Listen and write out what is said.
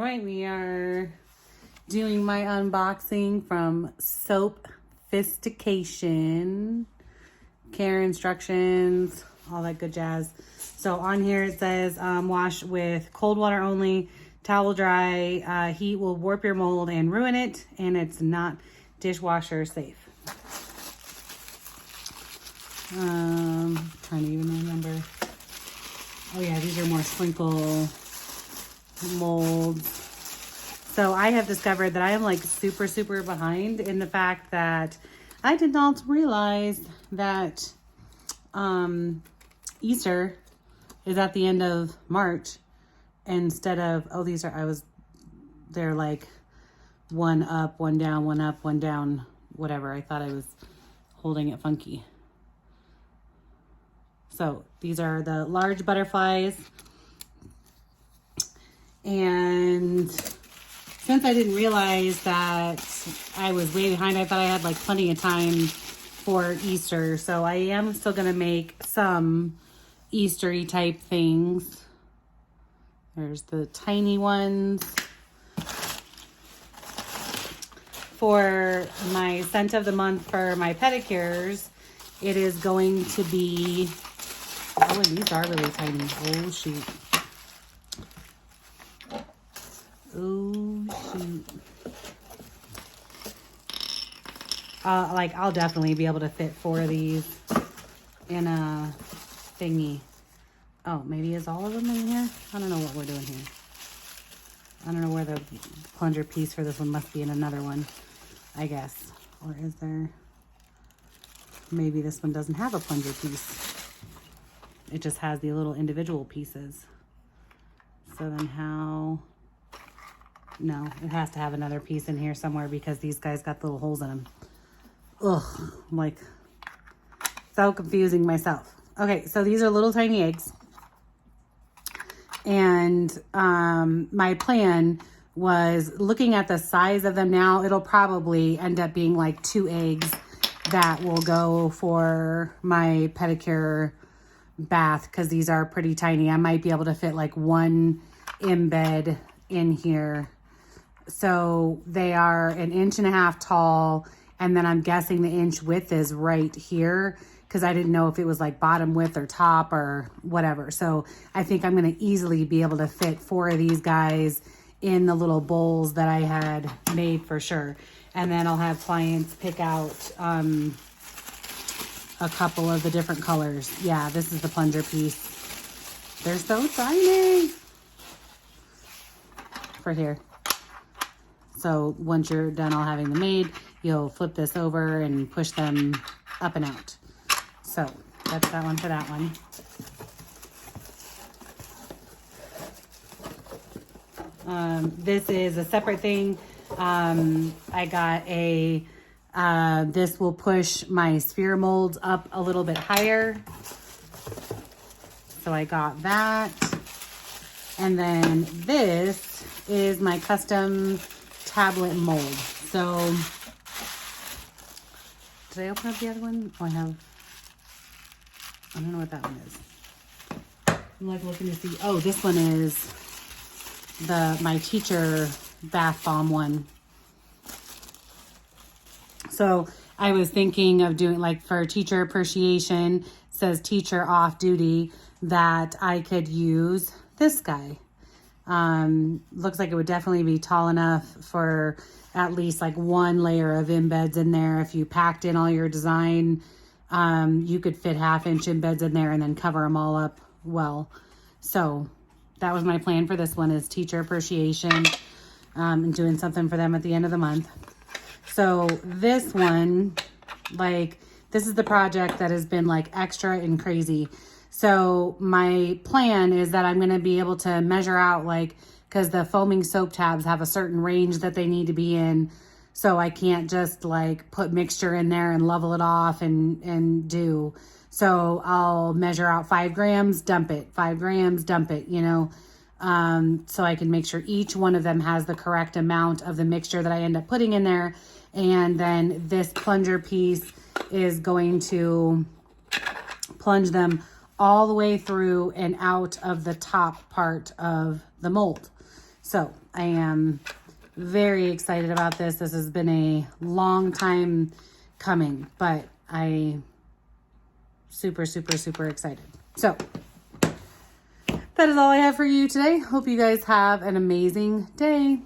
right, we are doing my unboxing from Soapfistication. Care instructions, all that good jazz. So on here it says wash with cold water only, towel dry, heat will warp your mold and ruin it, and it's not dishwasher safe. Trying to even remember. Oh yeah, these are more sprinkle molds. So I have discovered that I am like super behind in the fact that I did not realize that Easter is at the end of March instead of, oh, they're like one up, one down, one up, one down, whatever. I thought I was holding it funky. So these are the large butterflies. And since I didn't realize that I was way behind, I thought I had like plenty of time for Easter. So I am still going to make some Easter-y type things. There's the tiny ones. For my scent of the month for my pedicures, it is going to be, oh, and these are really tiny. Oh, shoot. Oh, shoot. I'll definitely be able to fit 4 of these in a thingy. Oh, maybe is all of them in here? I don't know what we're doing here. I don't know where the plunger piece for this one must be in another one, I guess. Or is there? Maybe this one doesn't have a plunger piece. It just has the little individual pieces. So then how? No, it has to have another piece in here somewhere because these guys got little holes in them. Ugh, I'm like so confusing myself. Okay, so these are little tiny eggs. And my plan was looking at the size of them now. It'll probably end up being like 2 eggs that will go for my pedicure bath because these are pretty tiny. I might be able to fit like 1 embed in here. So they are 1.5 inches tall, and then I'm guessing the inch width is right here because I didn't know if it was like bottom width or top or whatever. So I think I'm going to easily be able to fit 4 of these guys in the little bowls that I had made for sure. And then I'll have clients pick out a couple of the different colors. Yeah, this is the plunger piece. They're so tiny for here. So once you're done all having them made, you'll flip this over and push them up and out. So that's that one for that one. This is a separate thing. I got a, this will push my sphere molds up a little bit higher. So I got that. And then this is my custom tablet mold. So did I open up the other one? Oh, I don't know what that one is. I'm like looking to see. Oh, this one is my teacher bath bomb one. So I was thinking of doing like for teacher appreciation, says teacher off duty, that I could use this guy. Looks like it would definitely be tall enough for at least like 1 layer of embeds in there. If you packed in all your design, you could fit 1/2 inch embeds in there and then cover them all up well. So that was my plan for this one, is teacher appreciation, and doing something for them at the end of the month. So this one, like, this is the project that has been like extra and crazy. So my plan is that I'm going to be able to measure out, like, because the foaming soap tabs have a certain range that they need to be in. So I can't just like put mixture in there and level it off and do. So I'll measure out 5 grams, dump it, 5 grams, dump it, you know, so I can make sure each one of them has the correct amount of the mixture that I end up putting in there. And then this plunger piece is going to plunge them all the way through and out of the top part of the mold. So I am very excited about this. This has been a long time coming, but I super excited. So that is all I have for you today. Hope you guys have an amazing day.